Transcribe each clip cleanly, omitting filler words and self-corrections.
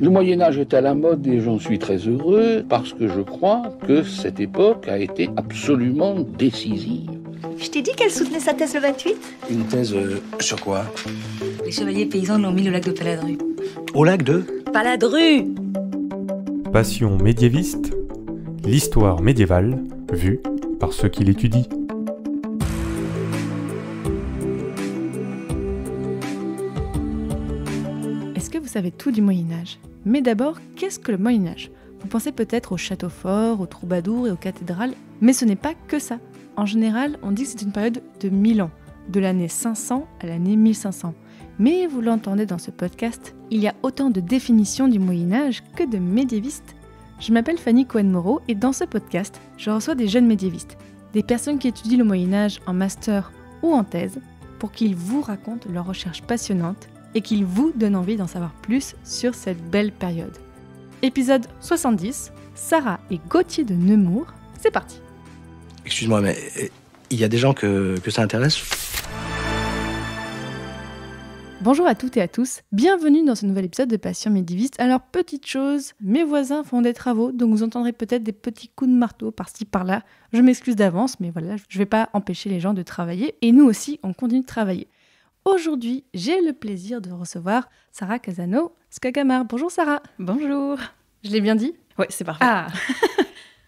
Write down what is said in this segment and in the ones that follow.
Le Moyen-Âge est à la mode et j'en suis très heureux parce que je crois que cette époque a été absolument décisive. Je t'ai dit qu'elle soutenait sa thèse le 28 ? Une thèse sur quoi ? Les chevaliers paysans l'ont mis au lac de Paladru. Au lac de Paladru ! Passion médiéviste, l'histoire médiévale vue par ceux qui l'étudient. Est-ce que vous savez tout du Moyen-Âge ? Mais d'abord, qu'est-ce que le Moyen-Âge ? Vous pensez peut-être aux châteaux forts, aux troubadours et aux cathédrales, mais ce n'est pas que ça. En général, on dit que c'est une période de 1000 ans, de l'année 500 à l'année 1500. Mais vous l'entendez dans ce podcast, il y a autant de définitions du Moyen-Âge que de médiévistes. Je m'appelle Fanny Cohen-Moreau et dans ce podcast, je reçois des jeunes médiévistes, des personnes qui étudient le Moyen-Âge en master ou en thèse, pour qu'ils vous racontent leurs recherches passionnantes et qu'ils vous donnent envie d'en savoir plus sur cette belle période. Épisode 70, Sarah et Gauthier de Nemours, c'est parti. Excuse-moi, mais il y a des gens que ça intéresse ? Bonjour à toutes et à tous, bienvenue dans ce nouvel épisode de Passion médiéviste. Alors, petite chose, mes voisins font des travaux, donc vous entendrez peut-être des petits coups de marteau par-ci par-là. Je m'excuse d'avance, mais voilà, je ne vais pas empêcher les gens de travailler, et nous aussi, on continue de travailler. Aujourd'hui, j'ai le plaisir de recevoir Sarah Casano-Skagamar. Bonjour Sarah. Bonjour. Je l'ai bien dit ? Ouais, c'est parfait. Ah.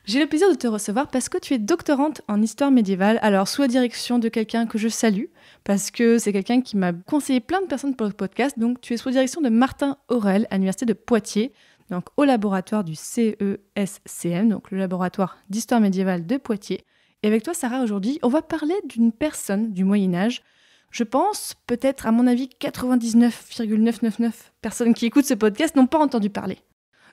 J'ai le plaisir de te recevoir parce que tu es doctorante en histoire médiévale, alors sous la direction de quelqu'un que je salue, parce que c'est quelqu'un qui m'a conseillé plein de personnes pour le podcast, donc tu es sous la direction de Martin Aurel à l'université de Poitiers, donc au laboratoire du CESCM, donc le laboratoire d'histoire médiévale de Poitiers. Et avec toi Sarah, aujourd'hui, on va parler d'une personne du Moyen-Âge. Je pense, peut-être à mon avis, 99,999 personnes qui écoutent ce podcast n'ont pas entendu parler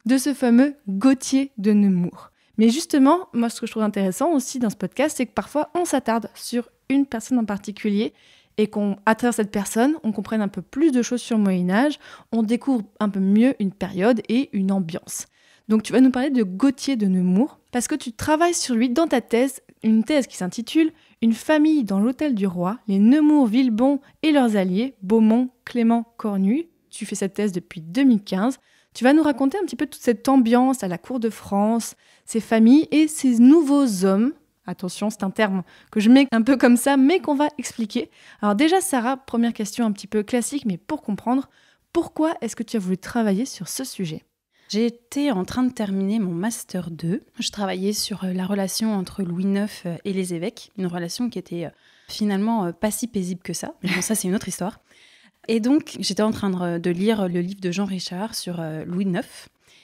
de ce fameux Gauthier de Nemours. Mais justement, moi ce que je trouve intéressant aussi dans ce podcast, c'est que parfois on s'attarde sur une personne en particulier et qu'à travers cette personne, on comprenne un peu plus de choses sur le Moyen-Âge, on découvre un peu mieux une période et une ambiance. Donc tu vas nous parler de Gauthier de Nemours, parce que tu travailles sur lui dans ta thèse, une thèse qui s'intitule « Une famille dans l'hôtel du roi, les Nemours-Villebon et leurs alliés, Beaumont, Clément, Cornu ». Tu fais cette thèse depuis 2015. Tu vas nous raconter un petit peu toute cette ambiance à la cour de France, ces familles et ces nouveaux hommes. Attention, c'est un terme que je mets un peu comme ça, mais qu'on va expliquer. Alors déjà, Sarah, première question un petit peu classique, mais pour comprendre, pourquoi est-ce que tu as voulu travailler sur ce sujet ? J'étais en train de terminer mon Master 2. Je travaillais sur la relation entre Louis IX et les évêques, une relation qui était finalement pas si paisible que ça. Mais bon, ça, c'est une autre histoire. Et donc, j'étais en train de lire le livre de Jean Richard sur Louis IX.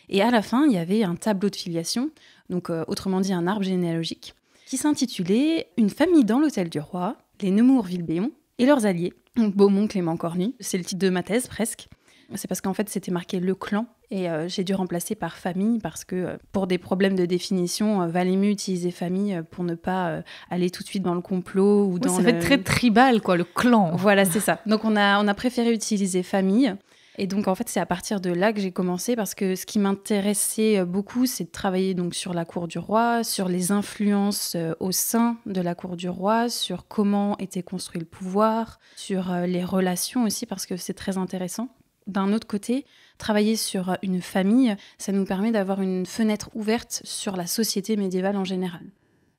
Et à la fin, il y avait un tableau de filiation, donc autrement dit un arbre généalogique, qui s'intitulait « Une famille dans l'hôtel du roi, les Nemours-Villebon et leurs alliés ». Donc Beaumont, Clément, Cornu. C'est le titre de ma thèse, presque. C'est parce qu'en fait, c'était marqué le clan. Et j'ai dû remplacer par famille parce que pour des problèmes de définition, valait mieux utiliser famille pour ne pas aller tout de suite dans le complot ou dans ça fait très tribal, quoi, le clan. Voilà, c'est ça. Donc on a préféré utiliser famille. Et donc en fait, c'est à partir de là que j'ai commencé parce que ce qui m'intéressait beaucoup, c'est de travailler donc sur la cour du roi, sur les influences au sein de la cour du roi, sur comment était construit le pouvoir, sur les relations aussi parce que c'est très intéressant. D'un autre côté, travailler sur une famille, ça nous permet d'avoir une fenêtre ouverte sur la société médiévale en général.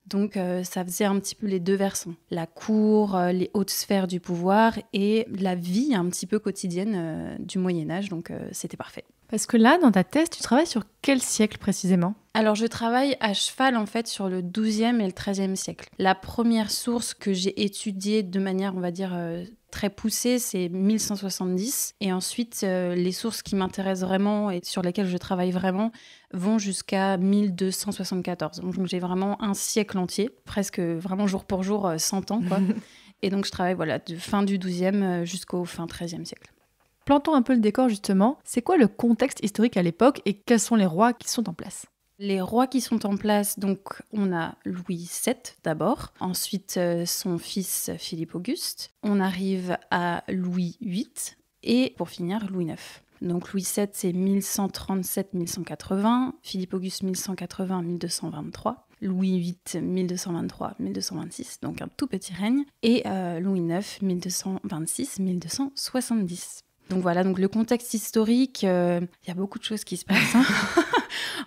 Donc ça faisait un petit peu les deux versants. La cour, les hautes sphères du pouvoir et la vie un petit peu quotidienne du Moyen-Âge. Donc c'était parfait. Parce que là, dans ta thèse, tu travailles sur quel siècle précisément ? Alors, je travaille à cheval, en fait, sur le XIIe et le XIIIe siècle. La première source que j'ai étudiée de manière, on va dire, très poussée, c'est 1170. Et ensuite, les sources qui m'intéressent vraiment et sur lesquelles je travaille vraiment vont jusqu'à 1274. Donc, j'ai vraiment un siècle entier, presque vraiment jour pour jour, 100 ans, quoi. Et donc, je travaille, voilà, de fin du XIIe jusqu'au fin XIIIe siècle. Plantons un peu le décor justement. C'est quoi le contexte historique à l'époque et quels sont les rois qui sont en place ? Les rois qui sont en place, donc on a Louis VII d'abord, ensuite son fils Philippe Auguste, on arrive à Louis VIII et pour finir Louis IX. Donc Louis VII c'est 1137-1180, Philippe Auguste 1180-1223. Louis VIII, 1223-1226, donc un tout petit règne, et Louis IX, 1226-1270. Donc voilà, donc le contexte historique, il y a beaucoup de choses qui se passent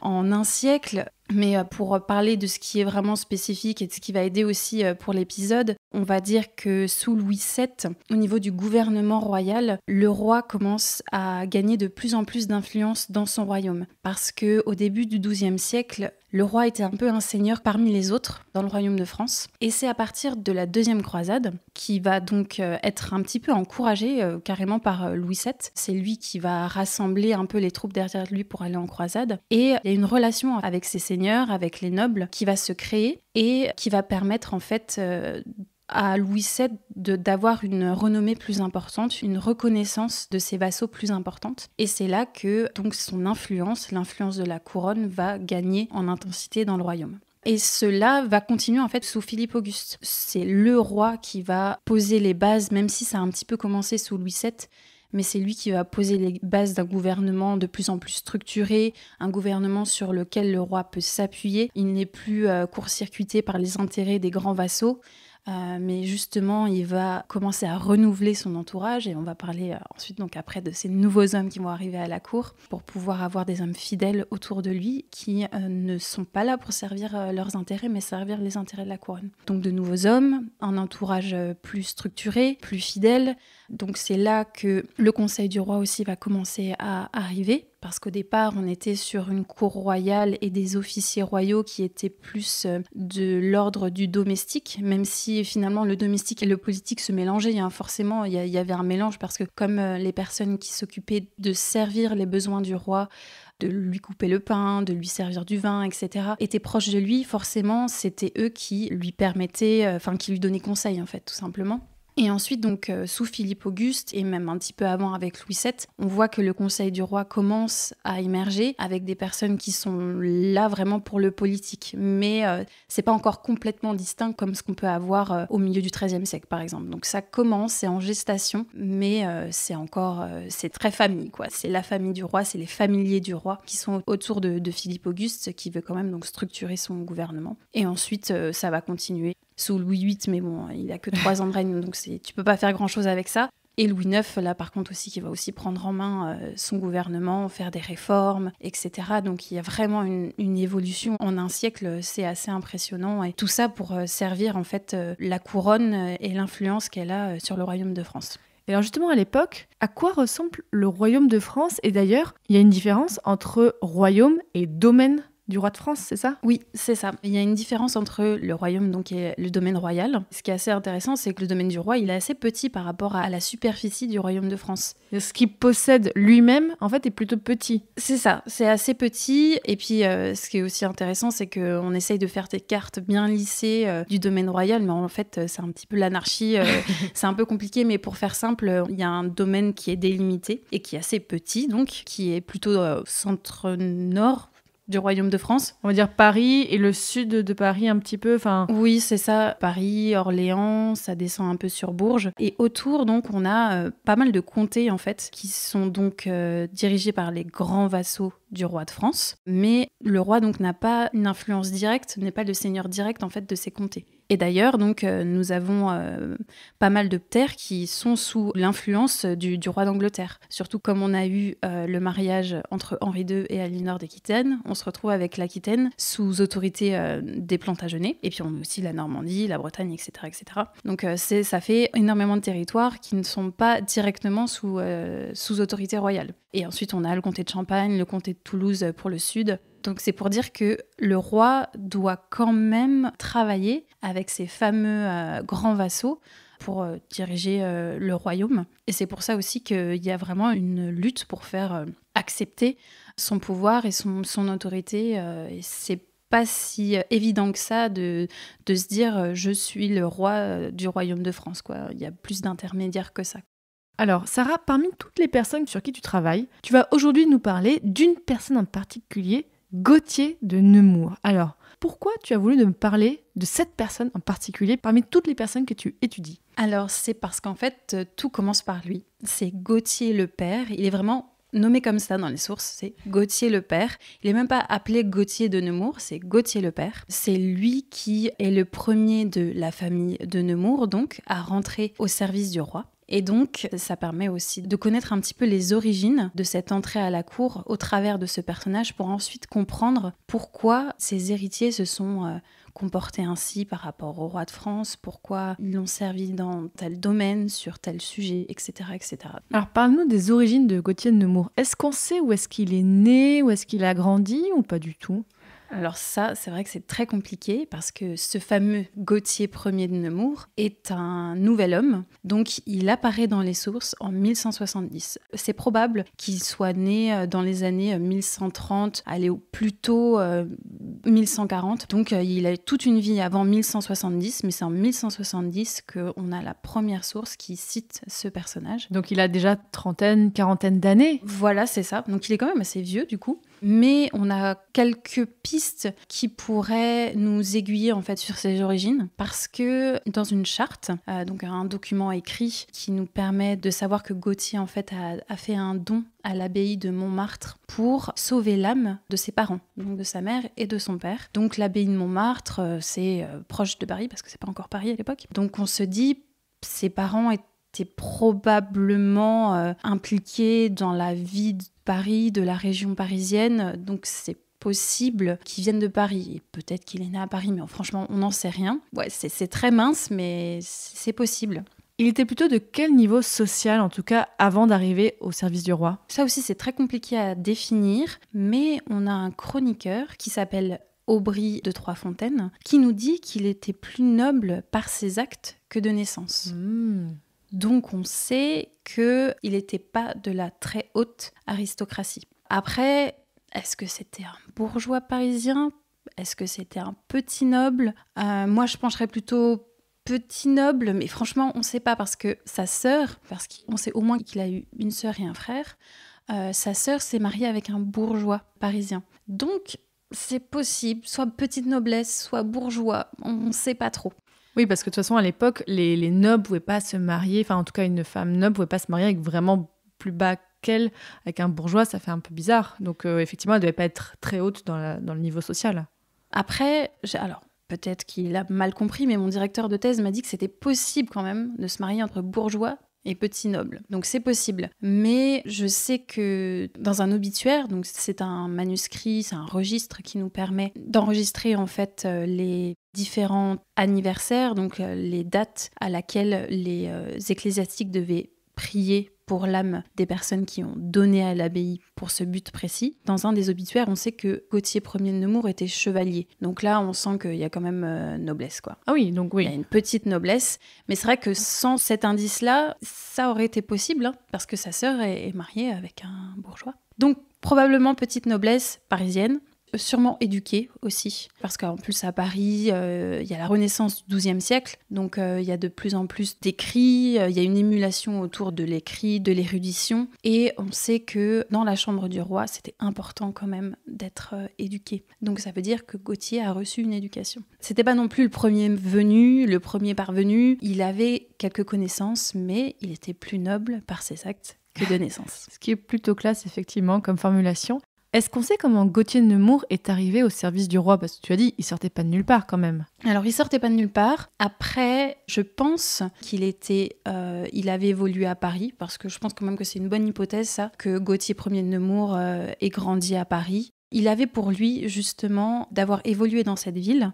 en un siècle. Mais pour parler de ce qui est vraiment spécifique et de ce qui va aider aussi pour l'épisode, on va dire que sous Louis VII, au niveau du gouvernement royal, le roi commence à gagner de plus en plus d'influence dans son royaume. Parce qu'au début du XIIe siècle, le roi était un peu un seigneur parmi les autres dans le royaume de France. Et c'est à partir de la deuxième croisade, qui va donc être un petit peu encouragé carrément par Louis VII. C'est lui qui va rassembler un peu les troupes derrière lui pour aller en croisade. Et il y a une relation avec ses seigneurs, avec les nobles, qui va se créer et qui va permettre en fait à Louis VII d'avoir une renommée plus importante, une reconnaissance de ses vassaux plus importante. Et c'est là que donc son influence, l'influence de la couronne, va gagner en intensité dans le royaume. Et cela va continuer en fait sous Philippe Auguste. C'est le roi qui va poser les bases, même si ça a un petit peu commencé sous Louis VII, mais c'est lui qui va poser les bases d'un gouvernement de plus en plus structuré, un gouvernement sur lequel le roi peut s'appuyer. Il n'est plus court-circuité par les intérêts des grands vassaux, mais justement, il va commencer à renouveler son entourage, et on va parler ensuite donc après de ces nouveaux hommes qui vont arriver à la cour pour pouvoir avoir des hommes fidèles autour de lui qui ne sont pas là pour servir leurs intérêts, mais servir les intérêts de la couronne. Donc de nouveaux hommes, un entourage plus structuré, plus fidèle. Donc c'est là que le Conseil du roi aussi va commencer à arriver, parce qu'au départ, on était sur une cour royale et des officiers royaux qui étaient plus de l'ordre du domestique, même si finalement le domestique et le politique se mélangeaient. Forcément, il y avait un mélange, parce que comme les personnes qui s'occupaient de servir les besoins du roi, de lui couper le pain, de lui servir du vin, etc., étaient proches de lui, forcément, c'était eux qui lui permettaient, qui lui donnaient conseil, en fait, tout simplement. Et ensuite, donc, sous Philippe Auguste, et même un petit peu avant avec Louis VII, on voit que le Conseil du roi commence à émerger avec des personnes qui sont là vraiment pour le politique. Mais c'est pas encore complètement distinct comme ce qu'on peut avoir au milieu du XIIIe siècle, par exemple. Donc ça commence, c'est en gestation, mais c'est très famille, quoi. C'est la famille du roi, c'est les familiers du roi qui sont autour de Philippe Auguste, qui veut quand même donc structurer son gouvernement. Et ensuite, ça va continuer sous Louis VIII, mais bon, il n'a que 3 ans de règne, donc tu peux pas faire grand-chose avec ça. Et Louis IX, là par contre aussi, qui va aussi prendre en main son gouvernement, faire des réformes, etc. Donc il y a vraiment une évolution en un siècle, c'est assez impressionnant. Et tout ça pour servir en fait la couronne et l'influence qu'elle a sur le royaume de France. Et alors justement, à l'époque, à quoi ressemble le royaume de France ? Et d'ailleurs, il y a une différence entre royaume et domaine du roi de France, c'est ça ? Oui, c'est ça. Il y a une différence entre le royaume donc, et le domaine royal. Ce qui est assez intéressant, c'est que le domaine du roi, il est assez petit par rapport à la superficie du royaume de France. Ce qu'il possède lui-même, en fait, est plutôt petit. C'est ça, c'est assez petit. Et puis, ce qui est aussi intéressant, c'est qu'on essaye de faire des cartes bien lissées du domaine royal, mais en fait, c'est un petit peu l'anarchie. C'est un peu compliqué, mais pour faire simple, il y a un domaine qui est délimité et qui est assez petit, donc, qui est plutôt centre-nord du royaume de France. On va dire Paris et le sud de Paris un petit peu. Oui, c'est ça. Paris, Orléans, ça descend un peu sur Bourges. Et autour, donc, on a pas mal de comtés, en fait, qui sont donc dirigés par les grands vassaux du roi de France. Mais le roi, donc, n'a pas une influence directe, n'est pas le seigneur direct, en fait, de ces comtés. Et d'ailleurs, donc, nous avons pas mal de terres qui sont sous l'influence du roi d'Angleterre. Surtout comme on a eu le mariage entre Henri II et Aliénor d'Aquitaine, on se retrouve avec l'Aquitaine sous autorité des Plantagenets. Et puis on a aussi la Normandie, la Bretagne, etc. etc. Donc ça fait énormément de territoires qui ne sont pas directement sous autorité royale. Et ensuite, on a le comté de Champagne, le comté de Toulouse pour le sud. Donc c'est pour dire que le roi doit quand même travailler avec ses fameux grands vassaux pour diriger le royaume. Et c'est pour ça aussi qu'il y a vraiment une lutte pour faire accepter son pouvoir et son autorité. Et c'est pas si évident que ça de se dire je suis le roi du royaume de France, quoi. Il y a plus d'intermédiaires que ça. Alors, Sarah, parmi toutes les personnes sur qui tu travailles, tu vas aujourd'hui nous parler d'une personne en particulier, Gauthier de Nemours. Alors, pourquoi tu as voulu me parler de cette personne en particulier parmi toutes les personnes que tu étudies ? Alors, c'est parce qu'en fait, tout commence par lui. C'est Gauthier le père. Il est vraiment nommé comme ça dans les sources, c'est Gauthier le père. Il n'est même pas appelé Gauthier de Nemours, c'est Gauthier le père. C'est lui qui est le premier de la famille de Nemours, donc, à rentrer au service du roi. Et donc, ça permet aussi de connaître un petit peu les origines de cette entrée à la cour au travers de ce personnage pour ensuite comprendre pourquoi ses héritiers se sont comportés ainsi par rapport au roi de France, pourquoi ils l'ont servi dans tel domaine, sur tel sujet, etc. etc. Alors parle-nous des origines de Gauthier de Nemours. Est-ce qu'on sait où est-ce qu'il est né, où est-ce qu'il a grandi ou pas du tout ? Alors ça, c'est vrai que c'est très compliqué parce que ce fameux Gauthier Ier de Nemours est un nouvel homme. Donc, il apparaît dans les sources en 1170. C'est probable qu'il soit né dans les années 1130, allez, plutôt 1140. Donc, il a toute une vie avant 1170, mais c'est en 1170 qu'on a la première source qui cite ce personnage. Donc, il a déjà trentaine, quarantaine d'années. Voilà, c'est ça. Donc, il est quand même assez vieux, du coup. Mais on a quelques pistes qui pourraient nous aiguiller en fait sur ses origines, parce que dans une charte, donc un document écrit qui nous permet de savoir que Gauthier en fait a fait un don à l'abbaye de Montmartre pour sauver l'âme de ses parents, donc de sa mère et de son père. Donc l'abbaye de Montmartre, c'est proche de Paris parce que c'est pas encore Paris à l'époque. Donc on se dit ses parents étaient probablement impliqués dans la vie de Paris, de la région parisienne, donc c'est possible qu'il vienne de Paris. Et peut-être qu'il est né à Paris, mais franchement, on n'en sait rien. Ouais, c'est très mince, mais c'est possible. Il était plutôt de quel niveau social, en tout cas, avant d'arriver au service du roi ? Ça aussi, c'est très compliqué à définir, mais on a un chroniqueur qui s'appelle Aubry de Trois-Fontaines, qui nous dit qu'il était plus noble par ses actes que de naissance. Donc on sait qu'il n'était pas de la très haute aristocratie. Après, est-ce que c'était un bourgeois parisien ? Est-ce que c'était un petit noble ? Moi, je pencherais plutôt petit noble, mais franchement, on ne sait pas parce que sa sœur, parce qu'on sait au moins qu'il a eu une sœur et un frère, sa sœur s'est mariée avec un bourgeois parisien. Donc, c'est possible, soit petite noblesse, soit bourgeois, on ne sait pas trop. Oui, parce que de toute façon, à l'époque, les nobles ne pouvaient pas se marier, enfin en tout cas, une femme noble ne pouvait pas se marier avec vraiment plus bas qu'elle, avec un bourgeois, ça fait un peu bizarre. Donc effectivement, elle ne devait pas être très haute dans le niveau social. Après, alors peut-être qu'il a mal compris, mais mon directeur de thèse m'a dit que c'était possible quand même de se marier entre bourgeois et petit noble. Donc c'est possible. Mais je sais que dans un obituaire, donc c'est un manuscrit, c'est un registre qui nous permet d'enregistrer en fait les différents anniversaires, donc les dates à laquelle les ecclésiastiques devaient prier pour l'âme des personnes qui ont donné à l'abbaye pour ce but précis. Dans un des obituaires, on sait que Gauthier Ier de Nemours était chevalier. Donc là, on sent qu'il y a quand même noblesse, quoi. Ah oui, donc oui. Il y a une petite noblesse. Mais c'est vrai que sans cet indice-là, ça aurait été possible, hein, parce que sa sœur est mariée avec un bourgeois. Donc probablement petite noblesse parisienne. Sûrement éduqué aussi, parce qu'en plus à Paris, il y a la Renaissance du XIIe siècle, donc il y a de plus en plus d'écrits, il y a une émulation autour de l'écrit, de l'érudition, et on sait que dans la chambre du roi, c'était important quand même d'être éduqué. Donc ça veut dire que Gauthier a reçu une éducation. C'était pas non plus le premier venu, le premier parvenu, il avait quelques connaissances, mais il était plus noble par ses actes que de naissance. Ce qui est plutôt classe, effectivement, comme formulation. Est-ce qu'on sait comment Gauthier de Nemours est arrivé au service du roi ? Parce que tu as dit, il sortait pas de nulle part quand même. Alors, il sortait pas de nulle part. Après, je pense qu'il avait évolué à Paris, parce que je pense quand même que c'est une bonne hypothèse, ça, que Gauthier Ier de Nemours ait grandi à Paris. Il avait pour lui, justement, d'avoir évolué dans cette ville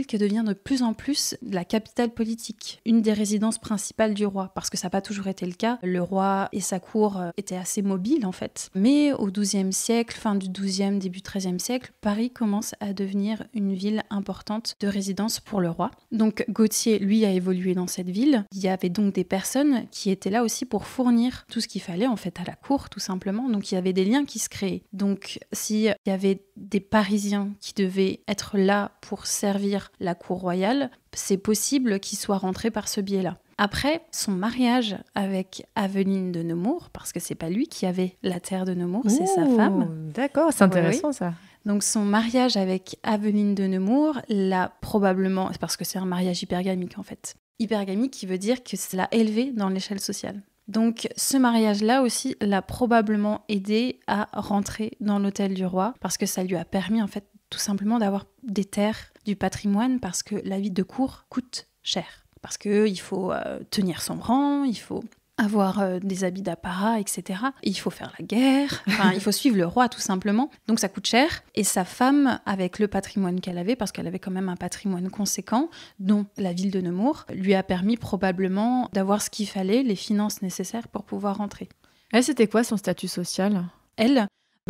qui devient de plus en plus la capitale politique, une des résidences principales du roi, parce que ça n'a pas toujours été le cas. Le roi et sa cour étaient assez mobiles, en fait. Mais au XIIe siècle, fin du XIIe, début XIIIe siècle, Paris commence à devenir une ville importante de résidence pour le roi. Donc Gauthier, lui, a évolué dans cette ville. Il y avait donc des personnes qui étaient là aussi pour fournir tout ce qu'il fallait, en fait, à la cour, tout simplement. Donc il y avait des liens qui se créaient. Donc s'il y avait des Parisiens qui devaient être là pour servir la cour royale, c'est possible qu'ils soient rentrés par ce biais-là. Après, son mariage avec Aveline de Nemours, parce que c'est pas lui qui avait la terre de Nemours, c'est sa femme. D'accord, c'est intéressant ça. Donc son mariage avec Aveline de Nemours, l'a probablement, parce que c'est un mariage hypergamique en fait. Hypergamique qui veut dire que ça l'a élevé dans l'échelle sociale. Donc ce mariage-là aussi l'a probablement aidé à rentrer dans l'hôtel du roi parce que ça lui a permis en fait tout simplement d'avoir des terres, du patrimoine, parce que la vie de cour coûte cher. Parce qu'il faut tenir son rang, il faut avoir des habits d'apparat, etc. Il faut faire la guerre, il faut suivre le roi tout simplement. Donc ça coûte cher. Et sa femme, avec le patrimoine qu'elle avait, parce qu'elle avait quand même un patrimoine conséquent, dont la ville de Nemours, lui a permis probablement d'avoir ce qu'il fallait, les finances nécessaires pour pouvoir rentrer. Elle, c'était quoi son statut social ? Elle,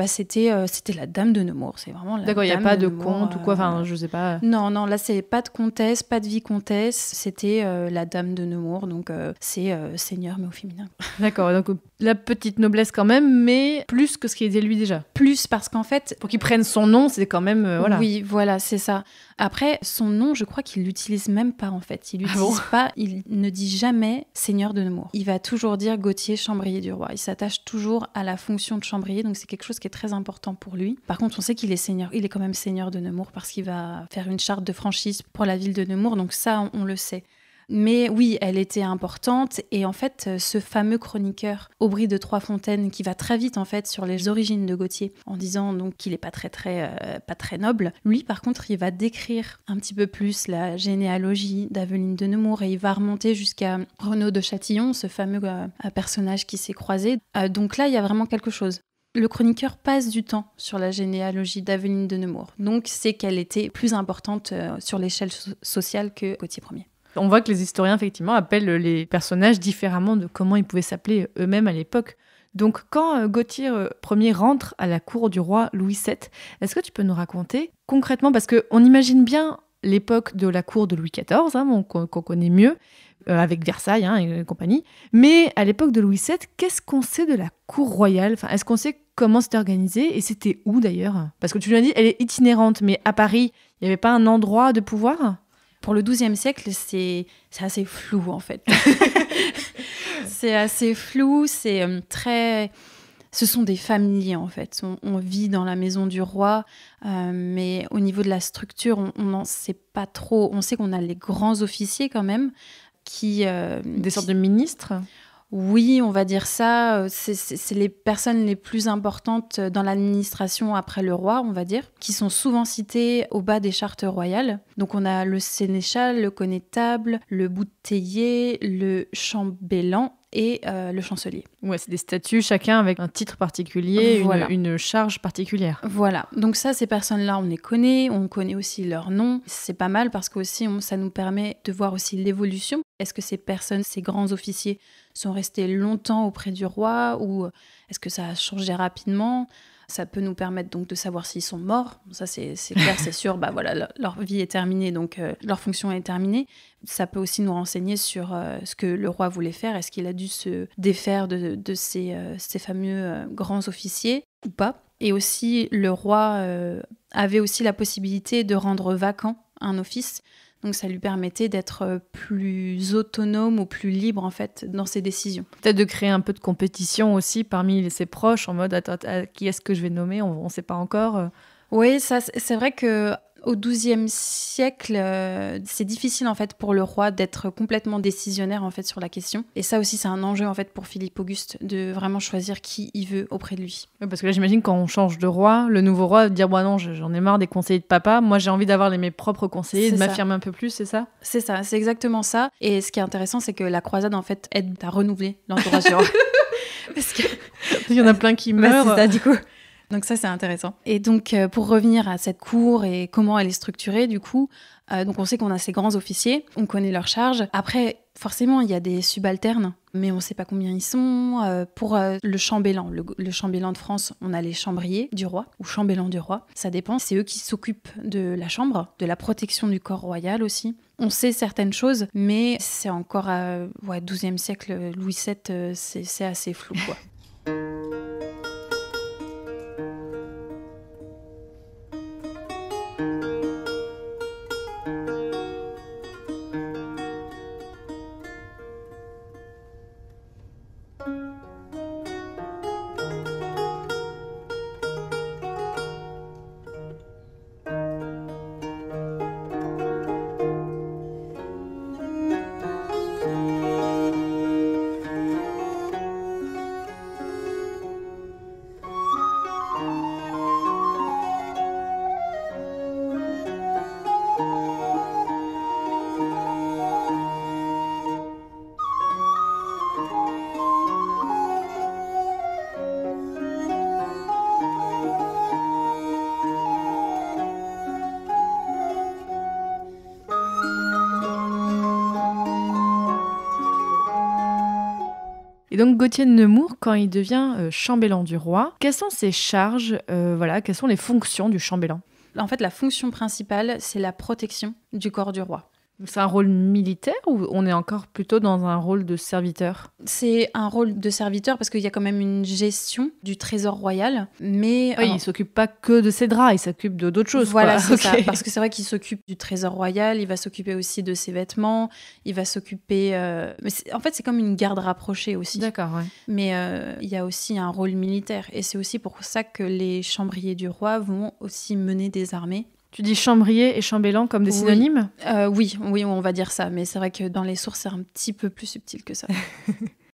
c'était la dame de Nemours. C'est vraiment la D'accord, il n'y a dame pas de Nemours, comte ou quoi, enfin, je sais pas. Non, là, c'est pas de comtesse, pas de vicomtesse. C'était la dame de Nemours, donc c'est seigneur, mais au féminin. D'accord, donc la petite noblesse quand même, mais plus que ce qui était lui déjà. Plus parce qu'en fait... Pour qu'il prenne son nom, c'est quand même... voilà. Oui, voilà, c'est ça. Après, son nom, je crois qu'il l'utilise même pas, en fait. Il l'utilise pas, il ne dit jamais seigneur de Nemours. Il va toujours dire Gauthier, chambrier du roi. Il s'attache toujours à la fonction de chambrier, donc c'est quelque chose qui est très important pour lui. Par contre, on sait qu'il est seigneur. Il est quand même seigneur de Nemours parce qu'il va faire une charte de franchise pour la ville de Nemours, donc ça, on le sait. Mais oui, elle était importante et en fait, ce fameux chroniqueur Aubry de Trois-Fontaines qui va très vite en fait sur les origines de Gauthier en disant donc qu'il est pas très noble. Lui, par contre, il va décrire un petit peu plus la généalogie d'Aveline de Nemours et il va remonter jusqu'à Renaud de Châtillon, ce fameux personnage qui s'est croisé. Donc là, il y a vraiment quelque chose. Le chroniqueur passe du temps sur la généalogie d'Aveline de Nemours. Donc c'est qu'elle était plus importante sur l'échelle sociale que Gauthier Ier. On voit que les historiens, effectivement, appellent les personnages différemment de comment ils pouvaient s'appeler eux-mêmes à l'époque. Donc, quand Gauthier Ier rentre à la cour du roi Louis VII, est-ce que tu peux nous raconter concrètement, parce qu'on imagine bien l'époque de la cour de Louis XIV, qu'on connaît mieux, avec Versailles et compagnie, mais à l'époque de Louis VII, qu'est-ce qu'on sait de la cour royale ? Enfin, est-ce qu'on sait comment c'était organisé et c'était où d'ailleurs ? Parce que tu l'as dit, elle est itinérante, mais à Paris, il n'y avait pas un endroit de pouvoir ? Pour le XIIe siècle, c'est assez flou, en fait. C'est assez flou, c'est très... Ce sont des familles, en fait. On vit dans la maison du roi, mais au niveau de la structure, on n'en sait pas trop. On sait qu'on a les grands officiers, quand même, qui... Des sortes de ministres ? Oui, on va dire ça. C'est les personnes les plus importantes dans l'administration après le roi, on va dire, qui sont souvent citées au bas des chartes royales. Donc on a le sénéchal, le connétable, le bouteiller, le chambellan et le chancelier. Ouais, c'est des statuts, chacun avec un titre particulier, voilà. une charge particulière. Voilà, donc ça, ces personnes-là, on les connaît, on connaît aussi leur nom. C'est pas mal parce que aussi, ça nous permet de voir aussi l'évolution. Est-ce que ces personnes, ces grands officiers, sont restés longtemps auprès du roi ou est-ce que ça a changé rapidement ? Ça peut nous permettre donc de savoir s'ils sont morts. Ça, c'est clair, c'est sûr. Voilà, leur vie est terminée, donc leur fonction est terminée. Ça peut aussi nous renseigner sur ce que le roi voulait faire. Est-ce qu'il a dû se défaire de ces fameux grands officiers ou pas ? Et aussi, le roi avait aussi la possibilité de rendre vacant un office. Donc ça lui permettait d'être plus autonome ou plus libre en fait dans ses décisions. Peut-être de créer un peu de compétition aussi parmi ses proches en mode attends, qui est-ce que je vais nommer ? On ne sait pas encore. Oui, ça c'est vrai que au XIIe siècle, c'est difficile en fait pour le roi d'être complètement décisionnaire en fait sur la question. Et ça aussi c'est un enjeu en fait pour Philippe Auguste de vraiment choisir qui il veut auprès de lui. Oui, parce que là j'imagine quand on change de roi, le nouveau roi va dire bah non, j'en ai marre des conseillers de papa, moi j'ai envie d'avoir mes propres conseillers, de m'affirmer un peu plus, c'est ça ? C'est ça, c'est exactement ça. Et ce qui est intéressant, c'est que la croisade en fait aide à renouveler l'entourage du roi. Parce que il y en a plein qui meurent. C'est ça du coup. Donc ça, c'est intéressant. Et donc, pour revenir à cette cour et comment elle est structurée, du coup, donc on sait qu'on a ces grands officiers, on connaît leurs charges. Après, forcément, il y a des subalternes, mais on ne sait pas combien ils sont. Pour le chambellan, le chambellan de France, on a les chambriers du roi, ou chambellans du roi, ça dépend. C'est eux qui s'occupent de la chambre, de la protection du corps royal aussi. On sait certaines choses, mais c'est encore XIIe siècle, Louis VII, c'est assez flou, quoi. Et donc Gauthier de Nemours, quand il devient chambellan du roi, quelles sont ses charges, quelles sont les fonctions du chambellan? En fait, la fonction principale, c'est la protection du corps du roi. C'est un rôle militaire ou on est encore plutôt dans un rôle de serviteur? C'est un rôle de serviteur parce qu'il y a quand même une gestion du trésor royal, mais... Oui, il ne s'occupe pas que de ses draps, il s'occupe d'autres choses. Voilà, c'est Okay. ça. Parce que c'est vrai qu'il s'occupe du trésor royal, il va s'occuper aussi de ses vêtements, il va s'occuper... Mais en fait, c'est comme une garde rapprochée aussi. D'accord, ouais. Mais il y a aussi un rôle militaire. Et c'est aussi pour ça que les chambriers du roi vont aussi mener des armées. Tu dis chambrier et chambellan comme des synonymes? Oui, on va dire ça. Mais c'est vrai que dans les sources, c'est un petit peu plus subtil que ça.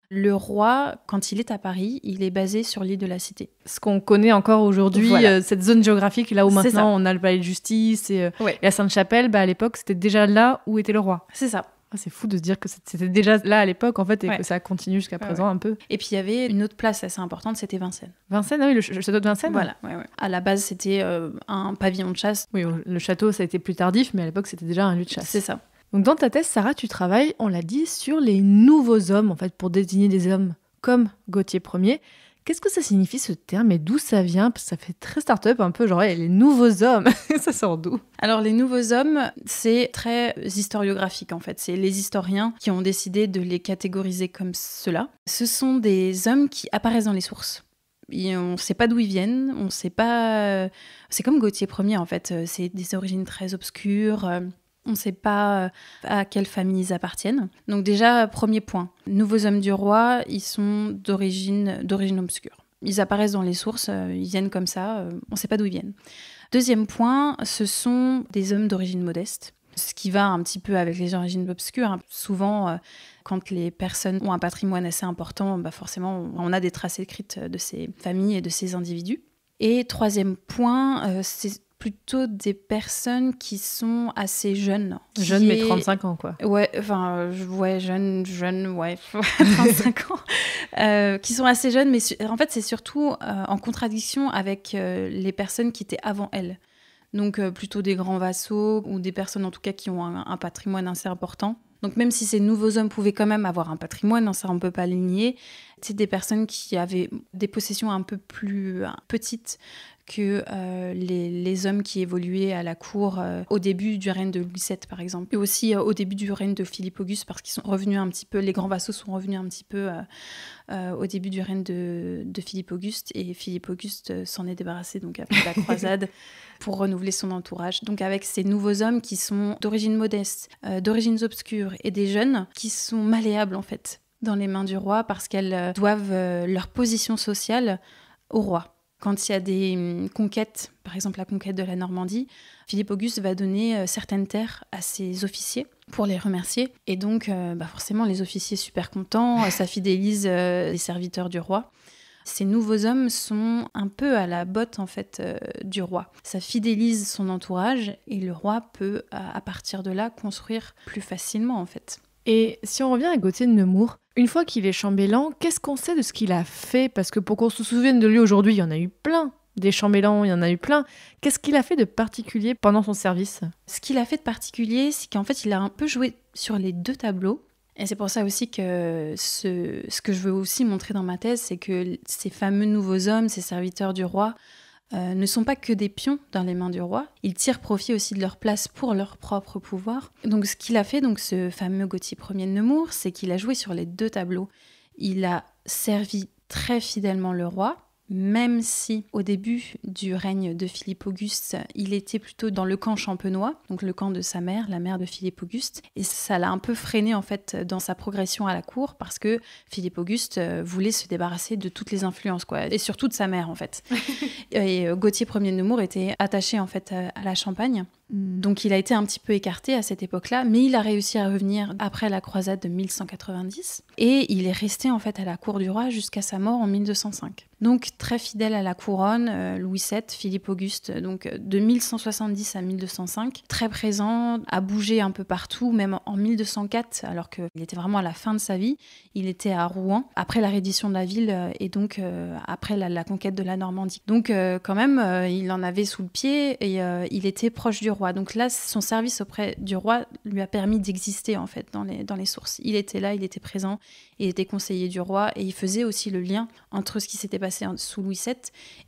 Le roi, quand il est à Paris, il est basé sur l'île de la Cité. Ce qu'on connaît encore aujourd'hui, Voilà. cette zone géographique, là où C'est maintenant ça. on a le palais de justice et Ouais. la Sainte-Chapelle, à l'époque, c'était déjà là où était le roi. C'est ça. Ah, c'est fou de se dire que c'était déjà là à l'époque, en fait, et Ouais. que ça continue jusqu'à présent ouais. un peu. Et puis il y avait une autre place assez importante, c'était Vincennes. Vincennes, ah oui, le château de Vincennes. Voilà, ouais. À la base, c'était un pavillon de chasse. Oui, le château, ça a été plus tardif, mais à l'époque, c'était déjà un lieu de chasse. C'est ça. Donc dans ta thèse, Sarah, tu travailles, on l'a dit, sur les nouveaux hommes, en fait, pour désigner des hommes comme Gauthier Ier. Qu'est-ce que ça signifie ce terme et d'où ça vient? Parce que ça fait très start-up un peu, genre les nouveaux hommes. Ça sort d'où? Alors les nouveaux hommes, c'est très historiographique en fait. C'est les historiens qui ont décidé de les catégoriser comme cela. Ce sont des hommes qui apparaissent dans les sources. Et on ne sait pas d'où ils viennent, on ne sait pas... C'est comme Gauthier Ier en fait, c'est des origines très obscures. On ne sait pas à quelle famille ils appartiennent. Donc déjà, premier point, nouveaux hommes du roi, ils sont d'origine obscure. Ils apparaissent dans les sources, ils viennent comme ça, on ne sait pas d'où ils viennent. Deuxième point, ce sont des hommes d'origine modeste, ce qui va un petit peu avec les origines obscures. Souvent, quand les personnes ont un patrimoine assez important, forcément, on a des traces écrites de ces familles et de ces individus. Et troisième point, c'est plutôt des personnes qui sont assez jeunes. Jeunes, mais 35 ans, quoi. Ouais, enfin, jeunes, 35 ans. Qui sont assez jeunes, mais en fait, c'est surtout en contradiction avec les personnes qui étaient avant elles. Donc, plutôt des grands vassaux ou des personnes, en tout cas, qui ont un patrimoine assez important. Donc, même si ces nouveaux hommes pouvaient quand même avoir un patrimoine, ça, on ne peut pas le nier, c'est des personnes qui avaient des possessions un peu plus petites que les hommes qui évoluaient à la cour au début du règne de Louis VII, par exemple. Et aussi au début du règne de Philippe Auguste, parce qu'ils sont revenus un petit peu, les grands vassaux sont revenus un petit peu au début du règne de Philippe Auguste. Et Philippe Auguste s'en est débarrassé donc après la croisade pour renouveler son entourage. Donc avec ces nouveaux hommes qui sont d'origine modeste, d'origines obscures et des jeunes qui sont malléables en fait dans les mains du roi parce qu'elles doivent leur position sociale au roi. Quand il y a des conquêtes, par exemple la conquête de la Normandie, Philippe Auguste va donner certaines terres à ses officiers pour les remercier. Et donc, forcément, les officiers super contents, ça fidélise les serviteurs du roi. Ces nouveaux hommes sont un peu à la botte en fait du roi. Ça fidélise son entourage et le roi peut, à partir de là, construire plus facilement en fait. Et si on revient à Gauthier de Nemours, une fois qu'il est chambellan, qu'est-ce qu'on sait de ce qu'il a fait? Parce que pour qu'on se souvienne de lui aujourd'hui, il y en a eu plein. Des chambellans, il y en a eu plein. Qu'est-ce qu'il a fait de particulier pendant son service? Ce qu'il a fait de particulier, c'est qu'en fait, il a un peu joué sur les deux tableaux. Et c'est pour ça aussi que ce que je veux aussi montrer dans ma thèse, c'est que ces fameux nouveaux hommes, ces serviteurs du roi, ne sont pas que des pions dans les mains du roi. Ils tirent profit aussi de leur place pour leur propre pouvoir. Donc ce qu'il a fait, donc ce fameux Gauthier Ier de Nemours, c'est qu'il a joué sur les deux tableaux. Il a servi très fidèlement le roi, même si au début du règne de Philippe Auguste, il était plutôt dans le camp champenois, donc le camp de sa mère, la mère de Philippe Auguste. Et ça l'a un peu freiné en fait dans sa progression à la cour parce que Philippe Auguste voulait se débarrasser de toutes les influences, quoi, et surtout de sa mère en fait. Et Gauthier Ier de Nemours était attaché en fait à la Champagne. Donc il a été un petit peu écarté à cette époque-là, mais il a réussi à revenir après la croisade de 1190 et il est resté en fait à la cour du roi jusqu'à sa mort en 1205. Donc très fidèle à la couronne, Louis VII, Philippe Auguste, donc de 1170 à 1205, très présent, a bougé un peu partout, même en 1204, alors qu'il était vraiment à la fin de sa vie, il était à Rouen, après la reddition de la ville et donc après la conquête de la Normandie. Donc quand même, il en avait sous le pied et il était proche du roi. roi. Donc là, son service auprès du roi lui a permis d'exister en fait dans les sources. Il était là, il était présent, il était conseiller du roi et il faisait aussi le lien entre ce qui s'était passé sous Louis VII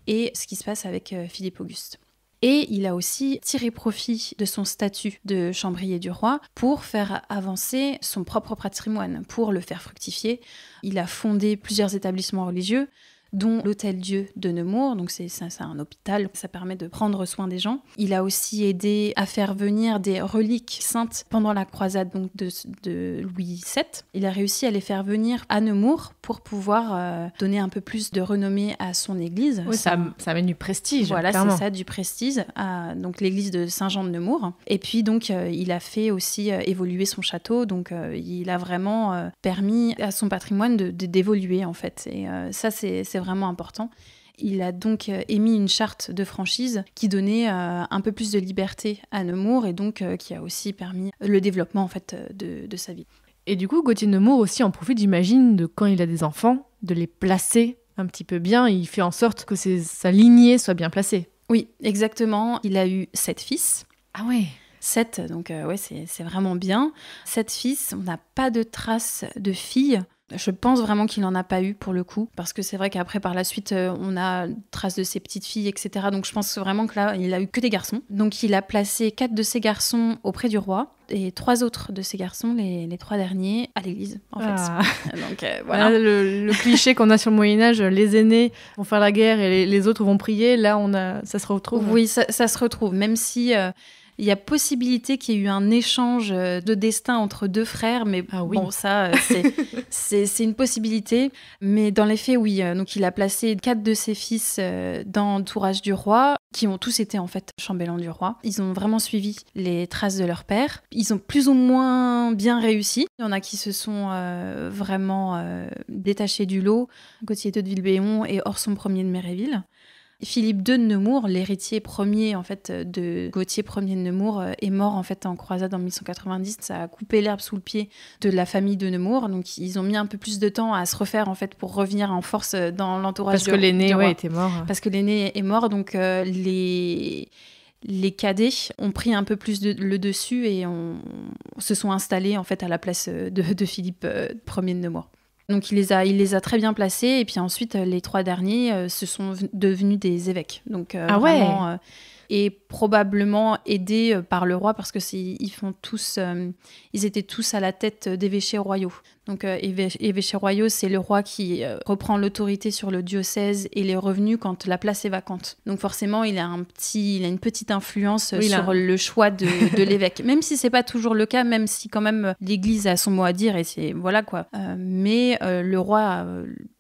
et ce qui se passe avec Philippe Auguste. Et il a aussi tiré profit de son statut de chambrier du roi pour faire avancer son propre patrimoine, pour le faire fructifier. Il a fondé plusieurs établissements religieux, dont l'Hôtel-Dieu de Nemours, donc c'est un hôpital, ça permet de prendre soin des gens. Il a aussi aidé à faire venir des reliques saintes pendant la croisade donc de Louis VII. Il a réussi à les faire venir à Nemours pour pouvoir donner un peu plus de renommée à son église. Oui, ça amène du prestige. Voilà, clairement. c'est ça, du prestige à donc, l'église de Saint-Jean de Nemours. Et puis donc, il a fait aussi évoluer son château, donc il a vraiment permis à son patrimoine d'évoluer en fait. Et ça, c'est vraiment important. Il a donc émis une charte de franchise qui donnait un peu plus de liberté à Nemours et donc qui a aussi permis le développement en fait de sa vie. Et du coup, Gauthier de Nemours aussi en profite, j'imagine, de quand il a des enfants, de les placer un petit peu bien. Il fait en sorte que sa lignée soit bien placée. Oui, exactement. Il a eu 7 fils. Ah ouais. 7, donc ouais, c'est vraiment bien. 7 fils, on n'a pas de traces de filles. Je pense vraiment qu'il n'en a pas eu pour le coup, parce que c'est vrai qu'après, par la suite, on a traces de ses petites filles, etc. Donc je pense vraiment que là, il a eu que des garçons. Donc il a placé 4 de ses garçons auprès du roi et 3 autres de ses garçons, les 3 derniers, à l'église, en fait. Donc voilà. Là, le cliché qu'on a sur le Moyen-Âge, les aînés vont faire la guerre et les autres vont prier. Là, ça se retrouve. Oui, ça se retrouve, même si... il y a possibilité qu'il y ait eu un échange de destin entre 2 frères, mais bon, ça, c'est une possibilité. Mais dans les faits, oui. Donc, il a placé 4 de ses fils dans l'entourage du roi, qui ont tous été en fait chambellans du roi. Ils ont vraiment suivi les traces de leur père. Ils ont plus ou moins bien réussi. Il y en a qui se sont vraiment détachés du lot. Gauthier II de Vilebéon et Orson Ier de Méréville. Philippe II de Nemours, l'héritier premier en fait de Gauthier Ier de Nemours, est mort en fait en croisade en 1190. Ça a coupé l'herbe sous le pied de la famille de Nemours. Donc ils ont mis un peu plus de temps à se refaire en fait pour revenir en force dans l'entourage du roi. Parce que l'aîné était mort. Parce que l'aîné est mort, donc les cadets ont pris un peu plus le dessus et se sont installés en fait à la place de Philippe Ier de Nemours. Donc il les a très bien placés et puis ensuite les 3 derniers se sont devenus des évêques. Donc vraiment, et probablement aidés par le roi parce que ils étaient tous à la tête d'évêchés royaux. Donc évêchés royaux, c'est le roi qui reprend l'autorité sur le diocèse et les revenus quand la place est vacante. Donc forcément, il a une petite influence sur le choix de l'évêque. Même si c'est pas toujours le cas, même si quand même l'Église a son mot à dire et c'est voilà quoi. Mais le roi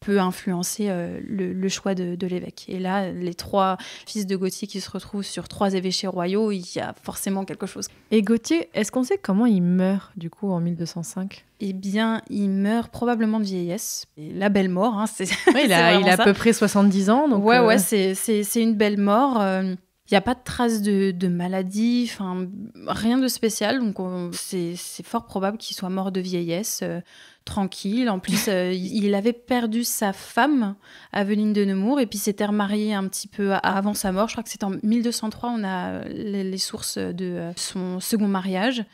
peut influencer le choix de l'évêque. Et là, les 3 fils de Gauthier qui se retrouvent sur 3 évêchés royaux, il y a forcément quelque chose. Et Gauthier, est-ce qu'on sait comment il meurt du coup en 1205 ? Eh bien, il meurt probablement de vieillesse. Et la belle mort, hein, il a à peu près 70 ans. Donc ouais, c'est une belle mort. Il n'y a pas de traces de maladie, rien de spécial. Donc c'est fort probable qu'il soit mort de vieillesse, tranquille. En plus, il avait perdu sa femme, Aveline de Nemours, et puis s'était remarié un petit peu avant sa mort. Je crois que c'est en 1203, on a les sources de son second mariage.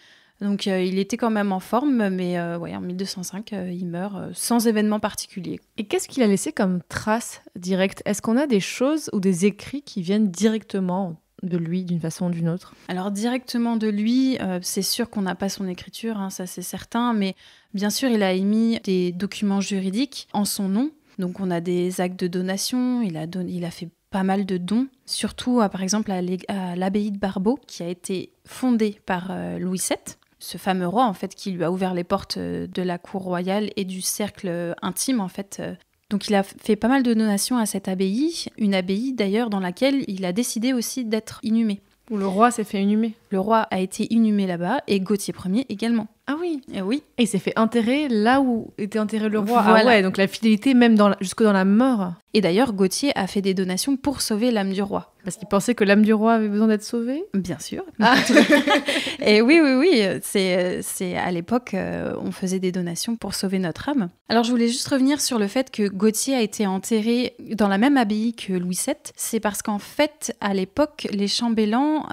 Donc il était quand même en forme, mais en 1205, il meurt sans événement particulier. Et qu'est-ce qu'il a laissé comme trace directe ? Est-ce qu'on a des choses ou des écrits qui viennent directement de lui, d'une façon ou d'une autre ? Alors directement de lui, c'est sûr qu'on n'a pas son écriture, hein, ça c'est certain, mais bien sûr il a émis des documents juridiques en son nom. Donc on a des actes de donation, il a fait pas mal de dons, surtout par exemple à l'abbaye de Barbeau, qui a été fondée par Louis VII. Ce fameux roi, en fait, qui lui a ouvert les portes de la cour royale et du cercle intime, en fait. Donc, il a fait pas mal de donations à cette abbaye, une abbaye, d'ailleurs, dans laquelle il a décidé aussi d'être inhumé. Où le roi s'est fait inhumer. Le roi a été inhumé là-bas, et Gauthier Ier également Ah oui. Et oui. Et il s'est fait enterrer là où était enterré le roi. Voilà. Ah ouais, donc la fidélité même jusque dans la mort. Et d'ailleurs, Gauthier a fait des donations pour sauver l'âme du roi. Parce qu'il pensait que l'âme du roi avait besoin d'être sauvée. Bien sûr. Et oui. C'est à l'époque, on faisait des donations pour sauver notre âme. Alors, je voulais juste revenir sur le fait que Gauthier a été enterré dans la même abbaye que Louis VII. C'est parce qu'en fait, à l'époque, les chambellans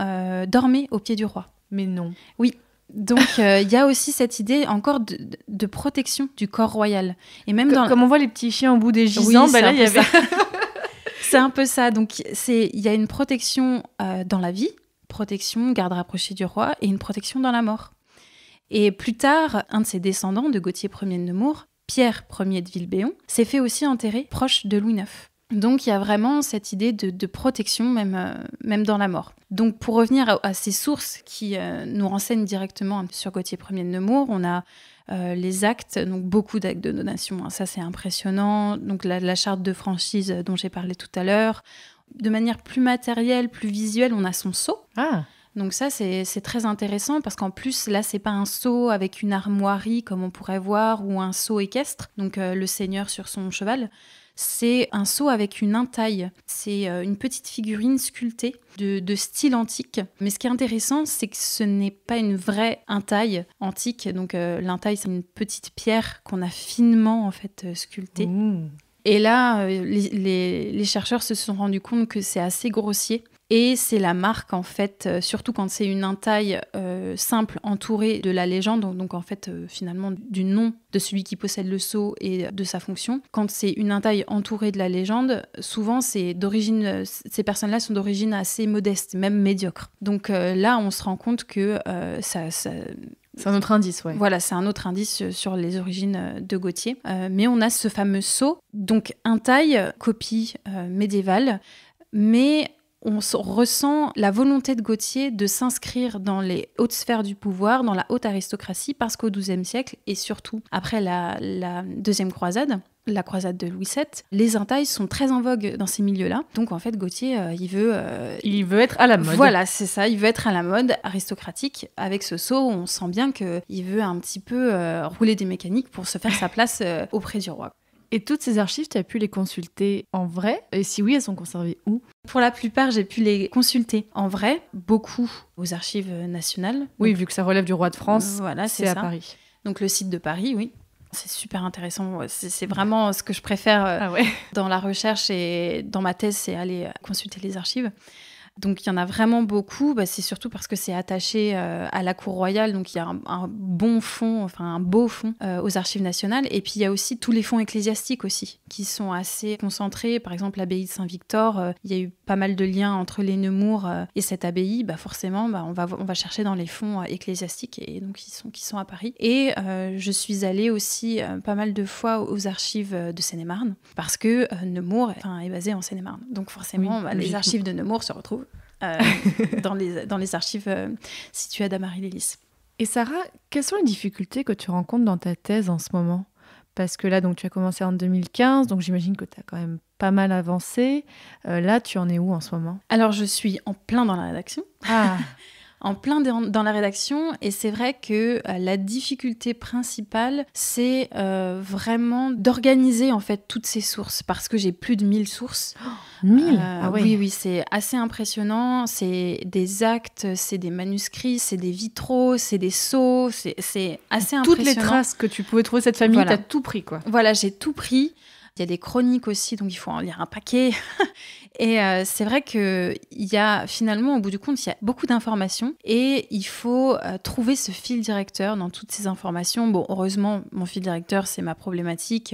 dormaient au pied du roi. Mais non. Oui. Donc, il y a aussi cette idée encore de protection du corps royal. Et même Comme on voit les petits chiens au bout des gisants, oui, là, il y avait... C'est un peu ça. Donc, il y a une protection dans la vie, protection, garde rapprochée du roi, et une protection dans la mort. Et plus tard, un de ses descendants, de Gauthier Ier de Nemours, Pierre Ier de Vilbéon, s'est fait aussi enterrer proche de Louis IX. Donc, il y a vraiment cette idée de protection, même dans la mort. Donc, pour revenir à ces sources qui nous renseignent directement sur Gauthier Ier de Nemours, on a les actes, donc beaucoup d'actes de donation, hein, ça c'est impressionnant. Donc, la charte de franchise dont j'ai parlé tout à l'heure. De manière plus matérielle, plus visuelle, on a son sceau. Ah. Donc ça, c'est très intéressant parce qu'en plus, là, c'est pas un sceau avec une armoirie comme on pourrait voir ou un sceau équestre, donc le seigneur sur son cheval. C'est un sceau avec une entaille. C'est une petite figurine sculptée de style antique. Mais ce qui est intéressant, c'est que ce n'est pas une vraie entaille antique. Donc l'entaille, c'est une petite pierre qu'on a finement en fait sculptée. Mmh. Et là, les chercheurs se sont rendus compte que c'est assez grossier. Et c'est la marque, en fait, surtout quand c'est une entaille simple entourée de la légende, donc en fait, finalement, du nom de celui qui possède le sceau et de sa fonction. Quand c'est une entaille entourée de la légende, souvent, ces personnes-là sont d'origine assez modeste, même médiocre. Donc là, on se rend compte que ça c'est un autre indice, ouais. Voilà, c'est un autre indice sur les origines de Gauthier. Mais on a ce fameux sceau, donc entaille, copie médiévale, mais on ressent la volonté de Gauthier de s'inscrire dans les hautes sphères du pouvoir, dans la haute aristocratie, parce qu'au XIIe siècle, et surtout après la deuxième croisade, la croisade de Louis VII, les entailles sont très en vogue dans ces milieux-là. Donc en fait, Gauthier, il veut être à la mode. Voilà, c'est ça, il veut être à la mode aristocratique. Avec ce sceau, on sent bien qu'il veut un petit peu rouler des mécaniques pour se faire sa place auprès du roi. Et toutes ces archives, tu as pu les consulter en vrai? Et si oui, elles sont conservées où? Pour la plupart, j'ai pu les consulter en vrai, beaucoup aux archives nationales. Oui, donc, vu que ça relève du roi de France, voilà, c'est à Paris. Donc le site de Paris, oui. C'est super intéressant. C'est vraiment ce que je préfère dans la recherche et dans ma thèse, c'est aller consulter les archives. Donc il y en a vraiment beaucoup, c'est surtout parce que c'est attaché à la cour royale, donc il y a un bon fond, enfin un beau fond aux archives nationales. Et puis il y a aussi tous les fonds ecclésiastiques aussi, qui sont assez concentrés. Par exemple, l'abbaye de Saint-Victor, il y a eu pas mal de liens entre les Nemours et cette abbaye. Forcément, on va chercher dans les fonds ecclésiastiques et donc qui sont à Paris. Et je suis allée aussi pas mal de fois aux archives de Seine-et-Marne, parce que Nemours est basé en Seine-et-Marne. Donc forcément, les archives de Nemours se retrouvent dans les archives situées à Damary-les-Lys. Et Sarah, quelles sont les difficultés que tu rencontres dans ta thèse en ce moment? Parce que là, donc, tu as commencé en 2015, donc j'imagine que tu as quand même pas mal avancé. Là, tu en es où en ce moment? Alors, je suis en plein dans la rédaction. Ah. En plein dans la rédaction, et c'est vrai que la difficulté principale, c'est vraiment d'organiser en fait toutes ces sources, parce que j'ai plus de 1000 sources. 1000 Oui, c'est assez impressionnant. C'est des actes, c'est des manuscrits, c'est des vitraux, c'est des sceaux, c'est assez impressionnant. Toutes les traces que tu pouvais trouver de cette famille, t'as tout pris, quoi. Voilà, j'ai tout pris. Il y a des chroniques aussi, donc il faut en lire un paquet. Et c'est vrai qu'il y a finalement, au bout du compte, il y a beaucoup d'informations et il faut trouver ce fil directeur dans toutes ces informations. Bon, heureusement, mon fil directeur, c'est ma problématique.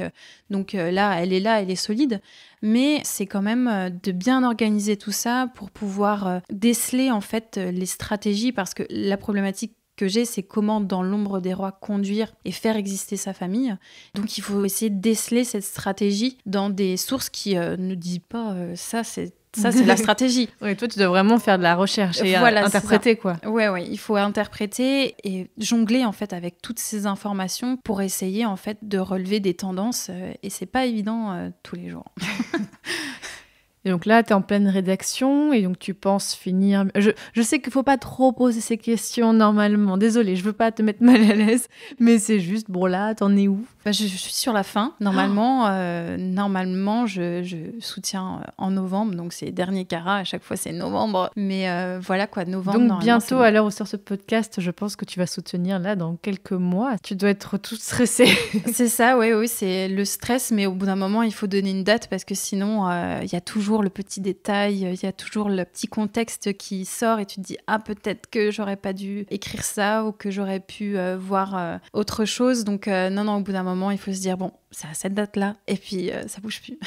Donc là, elle est solide. Mais c'est quand même de bien organiser tout ça pour pouvoir déceler en fait les stratégies, parce que la problématique que j'ai, c'est comment, dans l'ombre des rois, conduire et faire exister sa famille. Donc, il faut essayer de déceler cette stratégie dans des sources qui ne disent pas ça, c'est la stratégie. Oui, toi, tu dois vraiment faire de la recherche et interpréter, quoi. Oui, il faut interpréter et jongler, en fait, avec toutes ces informations pour essayer, en fait, de relever des tendances. Et c'est pas évident tous les jours. Et donc là, tu es en pleine rédaction et donc tu penses finir... Je sais qu'il ne faut pas trop poser ces questions normalement. Désolée, je ne veux pas te mettre mal à l'aise, mais c'est juste, bon là, t'en es où ? Je suis sur la fin. Normalement, je soutiens en novembre, donc c'est dernier carat, à chaque fois c'est novembre. Mais voilà quoi, novembre. Donc bientôt, à l'heure où sort ce podcast, je pense que tu vas soutenir là dans quelques mois. Tu dois être toute stressée. C'est ça, oui, c'est le stress, mais au bout d'un moment, il faut donner une date parce que sinon, il y a toujours le petit détail, il y a toujours le petit contexte qui sort et tu te dis « Ah, peut-être que j'aurais pas dû écrire ça ou que j'aurais pu voir autre chose. » Donc non, au bout d'un moment, il faut se dire « Bon, c'est à cette date-là. » Et puis, ça bouge plus.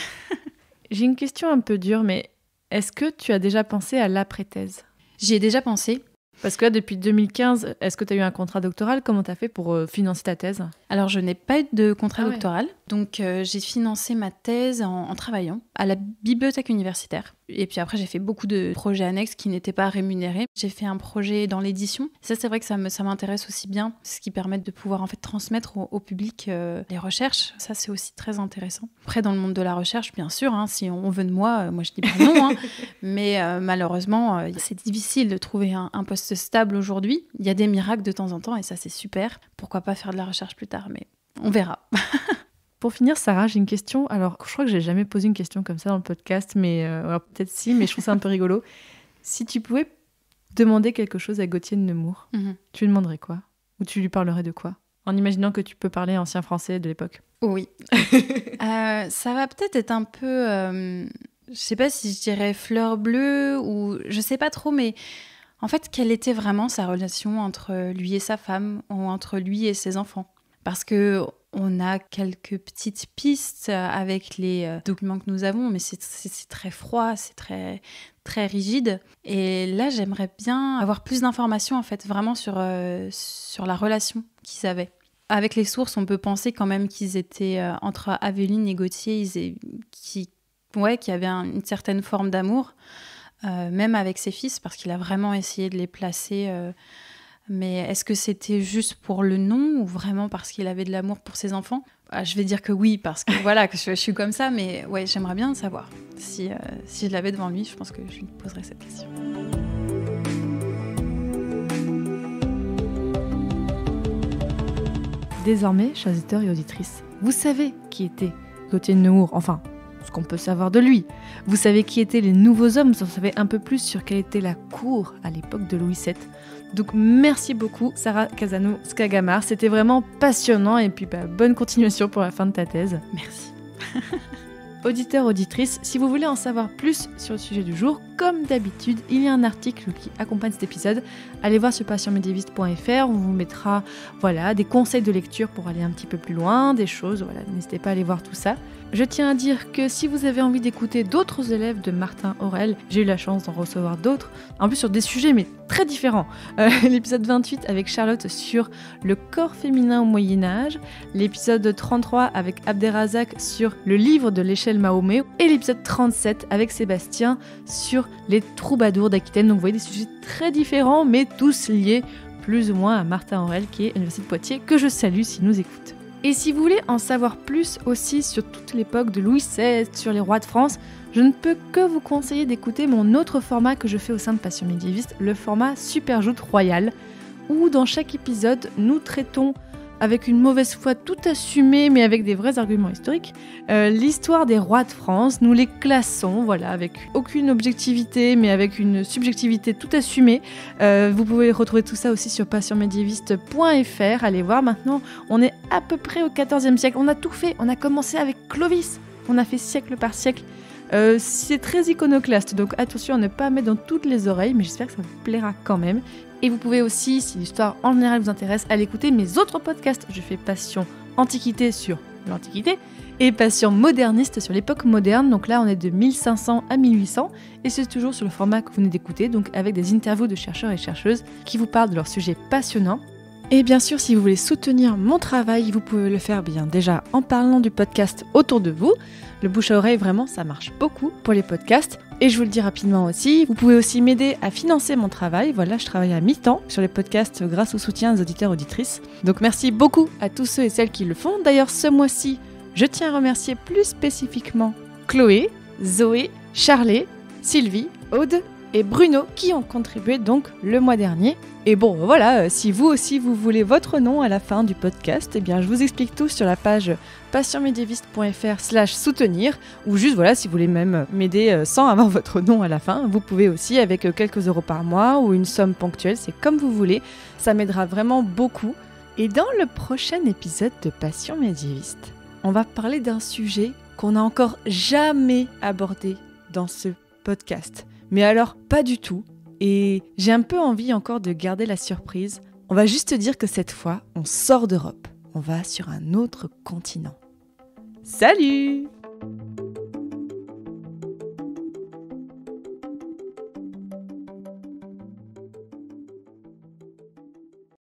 J'ai une question un peu dure, mais est-ce que tu as déjà pensé à l'après-thèse ? J'y ai déjà pensé. Parce que là, depuis 2015, est-ce que tu as eu un contrat doctoral ? Comment tu as fait pour financer ta thèse ? Alors, je n'ai pas eu de contrat doctoral. Donc, j'ai financé ma thèse en travaillant à la bibliothèque universitaire. Et puis après, j'ai fait beaucoup de projets annexes qui n'étaient pas rémunérés. J'ai fait un projet dans l'édition. Ça, c'est vrai que ça m'intéresse aussi bien, ce qui permet de pouvoir en fait transmettre au public les recherches. Ça, c'est aussi très intéressant. Après, dans le monde de la recherche, bien sûr, si on veut de moi, je dis pas non. Mais malheureusement, c'est difficile de trouver un poste stable aujourd'hui. Il y a des miracles de temps en temps et ça, c'est super. Pourquoi pas faire de la recherche plus tard, mais on verra. Pour finir, Sarah, j'ai une question. Alors, je crois que j'ai jamais posé une question comme ça dans le podcast, mais alors, peut-être si, mais je trouve ça un peu rigolo. Si tu pouvais demander quelque chose à Gauthier de Nemours, tu lui demanderais quoi ? Ou tu lui parlerais de quoi ? En imaginant que tu peux parler ancien français de l'époque. Oui. Ça va peut-être être un peu... je sais pas si je dirais fleur bleue ou... Je sais pas trop, mais... En fait, quelle était vraiment sa relation entre lui et sa femme ou entre lui et ses enfants ? Parce que... On a quelques petites pistes avec les documents que nous avons, mais c'est très froid, c'est très, très rigide. Et là, j'aimerais bien avoir plus d'informations, en fait, vraiment sur la relation qu'ils avaient. Avec les sources, on peut penser quand même qu'ils étaient, entre Aveline et Gauthier, qu'il y avait une certaine forme d'amour, même avec ses fils, parce qu'il a vraiment essayé de les placer... Mais est-ce que c'était juste pour le nom ou vraiment parce qu'il avait de l'amour pour ses enfants ? Je vais dire que oui, parce que voilà, que je suis comme ça, mais ouais, j'aimerais bien savoir. Si je l'avais devant lui, je pense que je lui poserais cette question. Désormais, chers auditeurs et auditrices, vous savez qui était Gauthier de Nemours, enfin, ce qu'on peut savoir de lui. Vous savez qui étaient les nouveaux hommes, vous en savez un peu plus sur quelle était la cour à l'époque de Louis VII. Donc merci beaucoup Sarah Casano-Skagamar, c'était vraiment passionnant et puis bonne continuation pour la fin de ta thèse. Merci. Auditeurs, auditrices, si vous voulez en savoir plus sur le sujet du jour, comme d'habitude, il y a un article qui accompagne cet épisode. Allez voir sur passionmédiéviste.fr, on vous mettra des conseils de lecture pour aller un petit peu plus loin, des choses, n'hésitez pas à aller voir tout ça. Je tiens à dire que si vous avez envie d'écouter d'autres élèves de Martin Aurel, j'ai eu la chance d'en recevoir d'autres, en plus sur des sujets mais très différents. L'épisode 28 avec Charlotte sur le corps féminin au Moyen-Âge, l'épisode 33 avec Abderrazak sur le livre de l'échelle Mahomet et l'épisode 37 avec Sébastien sur les troubadours d'Aquitaine. Donc vous voyez des sujets très différents mais tous liés plus ou moins à Martin Aurel qui est à l'Université de Poitiers, que je salue s'il nous écoute. Et si vous voulez en savoir plus aussi sur toute l'époque de Louis XVI, sur les rois de France, je ne peux que vous conseiller d'écouter mon autre format que je fais au sein de Passion Médiéviste, le format Superjoute Royal, où dans chaque épisode, nous traitons avec une mauvaise foi tout assumée, mais avec des vrais arguments historiques, l'histoire des rois de France. Nous les classons, avec aucune objectivité, mais avec une subjectivité tout assumée. Vous pouvez retrouver tout ça aussi sur passionmédiéviste.fr. Allez voir, maintenant, on est à peu près au XIVe siècle. On a tout fait, on a commencé avec Clovis, on a fait siècle par siècle. C'est très iconoclaste, donc attention à ne pas mettre dans toutes les oreilles, mais j'espère que ça vous plaira quand même. Et vous pouvez aussi, si l'histoire en général vous intéresse, aller écouter mes autres podcasts. Je fais Passion Antiquité sur l'Antiquité et Passion Moderniste sur l'époque moderne. Donc là, on est de 1500 à 1800 et c'est toujours sur le format que vous venez d'écouter, donc avec des interviews de chercheurs et chercheuses qui vous parlent de leurs sujets passionnants. Et bien sûr, si vous voulez soutenir mon travail, vous pouvez le faire bien déjà en parlant du podcast autour de vous. Le bouche à oreille, vraiment, ça marche beaucoup pour les podcasts. Et je vous le dis rapidement aussi, vous pouvez aussi m'aider à financer mon travail. Voilà, je travaille à mi-temps sur les podcasts grâce au soutien des auditeurs et auditrices. Donc merci beaucoup à tous ceux et celles qui le font. D'ailleurs, ce mois-ci, je tiens à remercier plus spécifiquement Chloé, Zoé, Charlet, Sylvie, Aude et Bruno qui ont contribué donc le mois dernier. Et bon, voilà, si vous aussi vous voulez votre nom à la fin du podcast, eh bien je vous explique tout sur la page passionmédiéviste.fr/soutenir ou juste voilà, si vous voulez même m'aider sans avoir votre nom à la fin, vous pouvez aussi avec quelques euros par mois ou une somme ponctuelle, c'est comme vous voulez, ça m'aidera vraiment beaucoup. Et dans le prochain épisode de Passion médiéviste, on va parler d'un sujet qu'on n'a encore jamais abordé dans ce podcast. Mais alors, pas du tout. Et j'ai un peu envie encore de garder la surprise. On va juste dire que cette fois, on sort d'Europe. On va sur un autre continent. Salut!